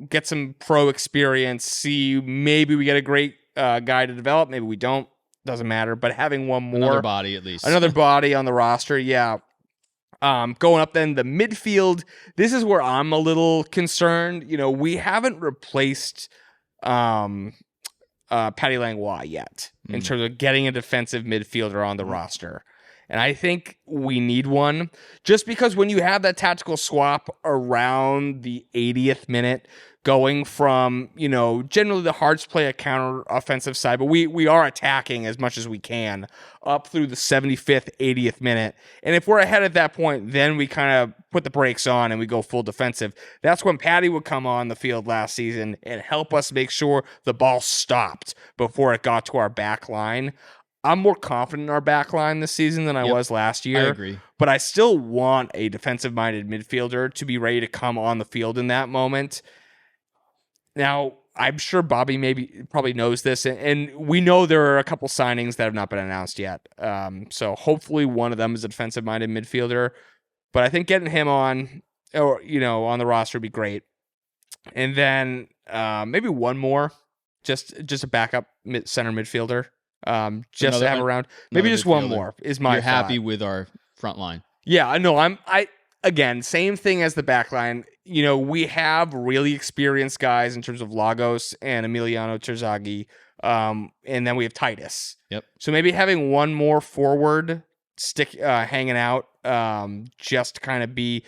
get some pro experience, see maybe we get a great guy to develop. Maybe we don't. Doesn't matter. But having one more. Another body at least. Another body on the roster. Yeah. Going up then the midfield, this is where I'm a little concerned. We haven't replaced Patty Langlois yet in terms of getting a defensive midfielder on the roster. And I think we need one just because when you have that tactical swap around the 80th minute, going from, generally the Hearts play a counter offensive side, but we are attacking as much as we can up through the 75th, 80th minute. And if we're ahead at that point, then we kind of put the brakes on and we go full defensive. That's when Patty would come on the field last season and help us make sure the ball stopped before it got to our back line. I'm more confident in our back line this season than I was last year. I agree. But I still want a defensive-minded midfielder to be ready to come on the field in that moment. Now, I'm sure Bobby probably knows this, and we know there are a couple signings that have not been announced yet. So hopefully one of them is a defensive-minded midfielder. But I think getting him on, or on the roster would be great. And then maybe one more, just a backup center midfielder. Just to have around. Maybe just one more is my You're thought. happy with our front line. Yeah, I know. Again, same thing as the back line. We have really experienced guys in terms of Lagos and Emiliano Terzaghi. And then we have Titus. Yep. So maybe having one more forward hanging out, just to kind of be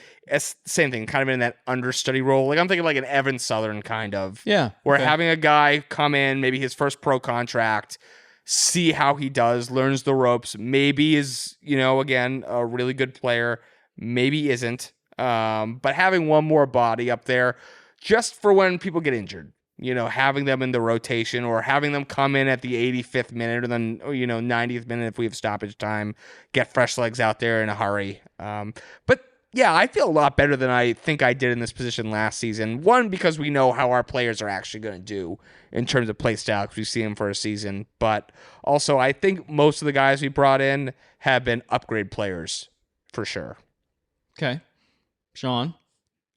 same thing, kind of in that understudy role. I'm thinking like an Evan Southern kind of. Yeah. Where having a guy come in, maybe his first pro contract, see how he does, learns the ropes, maybe is, again, a really good player, maybe isn't. But having one more body up there just for when people get injured, having them in the rotation or having them come in at the 85th minute or then, 90th minute if we have stoppage time, get fresh legs out there in a hurry. But yeah, I feel a lot better than I think I did in this position last season. One, because we know how our players are actually going to do in terms of play style because we've seen them for a season. But also, I think most of the guys we brought in have been upgrade players for sure. Okay. Sean,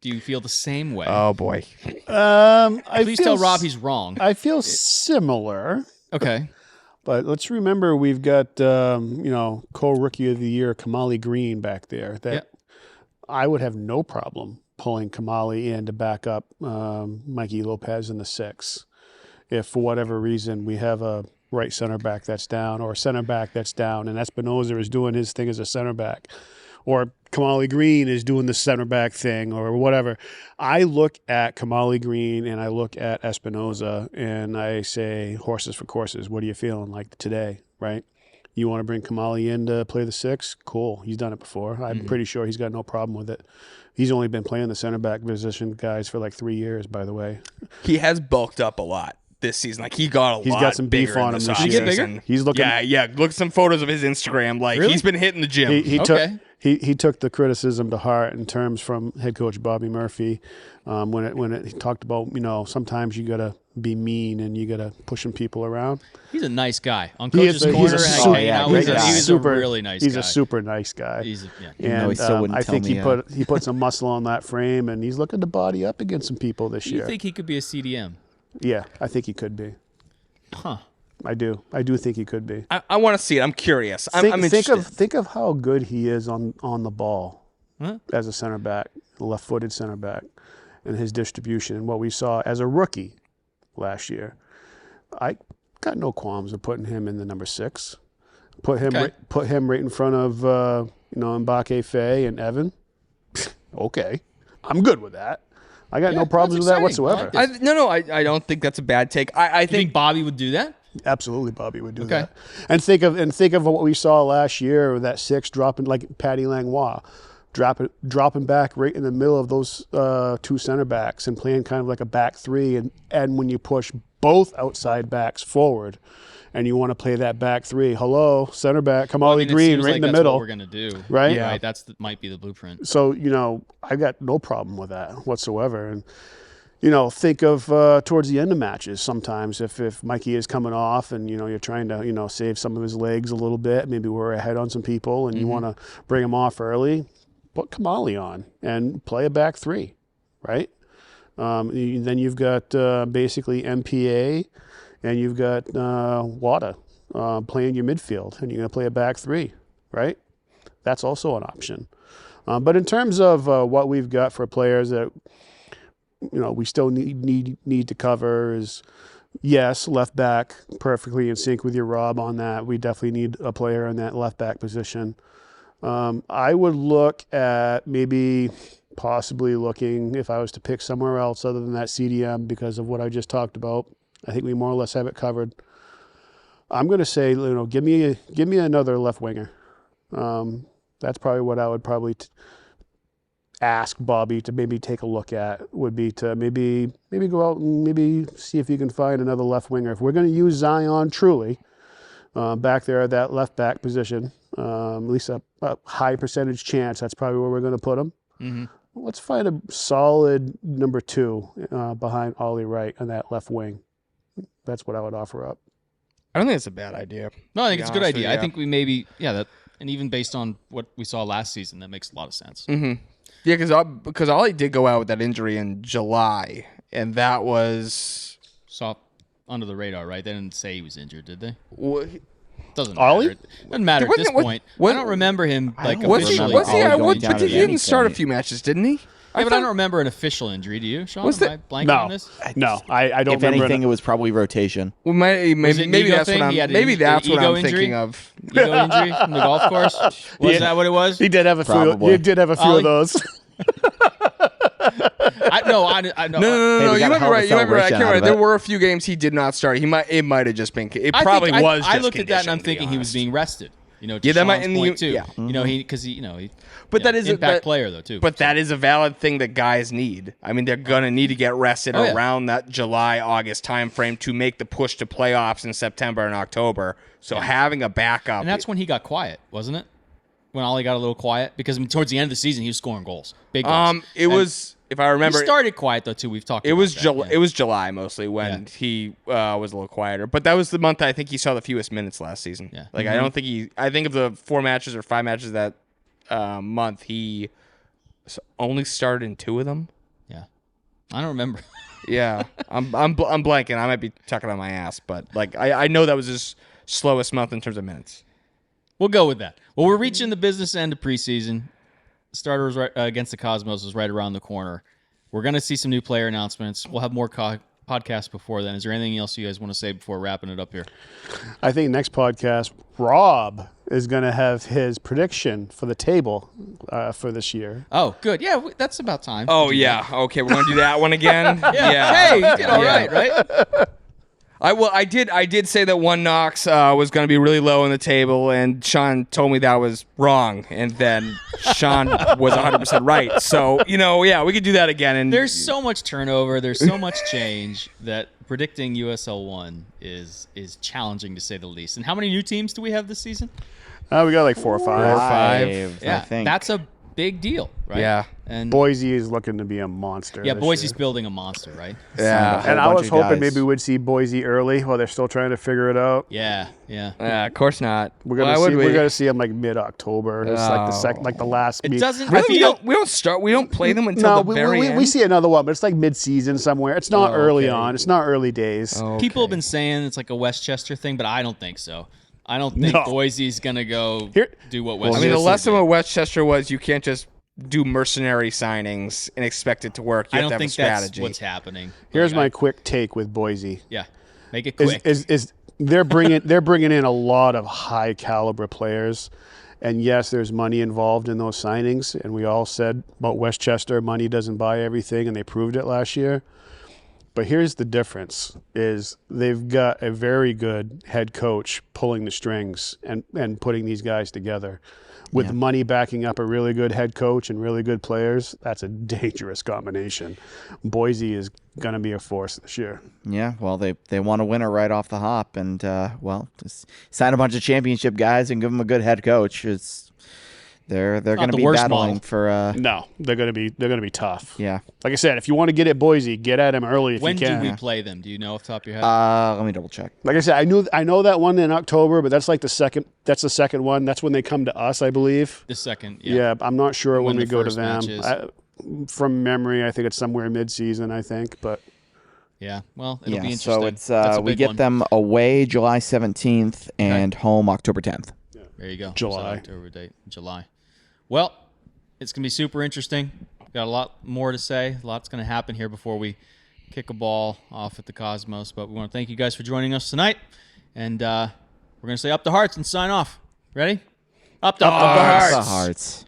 do you feel the same way? Oh, boy. Please tell Rob he's wrong. I feel similar. Okay. But let's remember we've got, co-rookie of the year, Kamali Green back there. I would have no problem pulling Kamali in to back up Mikey Lopez in the 6. If for whatever reason we have a right center back that's down or a center back that's down and Espinoza is doing his thing as a center back or Kamali Green is doing the center back thing or whatever. I look at Kamali Green and I look at Espinoza and I say, horses for courses. What are you feeling like today, right? You want to bring Kamali in to play the 6? Cool. He's done it before. I'm pretty sure he's got no problem with it. He's only been playing the center back position, guys, for like 3 years, by the way. He has bulked up a lot this season. He got a lot. He's got some beef on him this year. Did he get bigger? He's looking. Yeah. Look at some photos of his Instagram. Really? He's been hitting the gym. He he took the criticism to heart in terms from head coach Bobby Murphy when he talked about, sometimes you got to be mean and you got to pushing people around. He's a nice guy. On He Coach's is Corner, he's a hanging super, out great with guy. us. He's a really nice guy. He's a super nice guy. though he still wouldn't I tell think me, he put some muscle on that frame, and he's looking to body up against some people this Do you year. think he could be a CDM? Yeah, I think he could be. Huh. I do think he could be. I want to see it. I'm curious. I'm Think interested. think of how good he is on the ball Huh? as a center back, left-footed center back, and his distribution and what we saw as a rookie last year. I got no qualms with putting him in the number 6. Put him right in front of Mbake, Faye, and Evan. Okay, I'm good with that. I got no problems with that exciting. whatsoever. I like No, I don't think that's a bad take. I You think think Bobby would do that? Absolutely, Bobby would do Okay. that. And think of what we saw last year with that 6 dropping like Patty Langlois, dropping back right in the middle of those 2 center backs and playing kind of like a back 3. And when you push both outside backs forward, and you want to play that back 3, hello center back, Kamali It Green seems right like in the that's middle, What we're gonna do, right? Yeah. Right. Might be the blueprint. So I got no problem with that whatsoever. And think of towards the end of matches sometimes if Mikey is coming off and, you're trying to, save some of his legs a little bit. Maybe we're ahead on some people and you want to bring him off early. Put Kamali on and play a back 3, right? Then you've got basically MPA and you've got Wada playing your midfield and you're going to play a back 3, right? That's also an option. But in terms of what we've got for players that we still need to cover is, yes, left back, perfectly in sync with your Rob on that. We definitely need a player in that left back position. I would look at maybe possibly looking, if I was to pick somewhere else other than that CDM because of what I just talked about. I think we more or less have it covered. I'm going to say, give me another left winger. That's probably what I would probably ask Bobby to maybe take a look at, would be to maybe go out and maybe see if you can find another left winger. If we're going to use Zion truly back there at that left back position, at least a high percentage chance that's probably where we're going to put him. Mm-hmm. Let's find a solid number 2 behind Ollie Wright on that left wing. That's what I would offer up. I don't think it's a bad idea. No, I think be it's a good honest with idea. you. I think we maybe and even based on what we saw last season, that makes a lot of sense. Yeah, because Ollie did go out with that injury in July, and that was Saw under the radar, right? They didn't say he was injured, did they? Doesn't Ollie? matter. Doesn't matter at this point. I don't remember him I don't was he? officially. Was he? Ollie I going would, down but at he didn't any start a point. few matches, didn't he? Yeah, but I don't remember an official injury. Do you, Sean? Was Am I blanking on this? No, I don't If remember. anything, it was probably rotation. Well, Was it an maybe ego that's thing? what He had I'm. an Maybe that's what ego I'm injury? thinking of. Ego injury from the golf course? Was that what it was? He did have a few. Probably. He did have a few Ollie? of those. I know. No, Hey, you we got might a be hell of a right. You might be right. I celebration can't out right. of There it. were a few games he did not start. It might have just been. It I probably think- was. I just looked at that and I'm conditioned, to be thinking he was honest. being rested. To Yeah, that might- Sean's in the- point too. yeah. Because he But that is impact player though too. But that is a valid thing that guys need. I mean, they're gonna need to get rested Oh, yeah. around that July, August timeframe to make the push to playoffs in September and October. So having a backup, and that's when he got quiet, wasn't it? When Ollie got a little quiet because towards the end of the season he was scoring goals, big goals. it was, if I remember, He started quiet though too. We've talked. it about was that, July. yeah. It was July mostly when he was a little quieter. But that was the month I think he saw the fewest minutes last season. Yeah. Like I don't think he. I think of the 4 matches or 5 matches that month, he only started in 2 of them. Yeah, I don't remember. Yeah, I'm blanking. I might be tucking on my ass, but like I know that was his slowest month in terms of minutes. We'll go with that. Well, we're reaching the business end of preseason. Starter was right, against the Cosmos is right around the corner. We're going to see some new player announcements. We'll have more podcasts before then. Is there anything else you guys want to say before wrapping it up here? I think next podcast, Rob is going to have his prediction for the table for this year. Oh, good. Yeah, that's about time. Oh yeah, okay, we're gonna do that one again. Yeah. Hey, you did all right, right? I did say that one Knox was going to be really low on the table, and Sean told me that was wrong, and then Sean was 100% right. So yeah, we could do that again. And There's so much turnover. There's so much change that predicting USL 1 is challenging to say the least. And how many new teams do we have this season? We got like 4 or 5. Five. I Yeah, think. that's a big deal, right? Yeah. And Boise is looking to be a monster. yeah, this Boise's year. building a monster, right? Yeah. Whole And I bunch was of hoping guys. maybe we'd see Boise early while they're still trying to figure it out. Yeah, yeah. Of course not. We're gonna Why see. would we? We're gonna see them like mid-October. It's like the Oh. like the last. It doesn't Really? feel. We don't start. We don't play them until the very end. we see another one, but it's like mid-season somewhere. It's not Oh, early okay. on. It's not early days. Oh, People have okay. been saying it's like a Westchester thing, but I don't think so. I don't think No. Boise's gonna go Here- do what I Westchester. mean, the did. lesson with Westchester was you can't just do mercenary signings and expect it to work. You I have don't to have think a strategy. that's what's happening. Here's Like, my quick take with Boise. yeah, make it Is, quick. is they're bringing in a lot of high caliber players, and yes, there's money involved in those signings. And we all said about Westchester, money doesn't buy everything, and they proved it last year. But here's the difference: is they've got a very good head coach pulling the strings and putting these guys together. With money backing up a really good head coach and really good players, that's a dangerous combination. Boise is going to be a force this year. Yeah, well, they want to win her right off the hop, and just sign a bunch of championship guys and give them a good head coach. They're going to the be worst battling model. for No, they're going to be tough. yeah. Like I said, if you want to get at Boise, get at him early if When you do can. we play them? Do you know off the top of your head? Let me double check. Like I said, I know that one in October, but that's like the second. That's the second one. That's when they come to us, I believe. the second, Yeah, I'm not sure When when we the go to first them. match is. From memory, I think it's somewhere mid-season. I think, but yeah. Well, it'll be Yeah, interesting. so it's That's a we big get one. them away July 17th and home October 10th. There you go. July. October date, July. Well, it's going to be super interesting. Got a lot more to say. A lot's going to happen here before we kick a ball off at the Cosmos. But we want to thank you guys for joining us tonight. And we're going to say up the hearts and sign off. Ready? Up the hearts. The Hearts.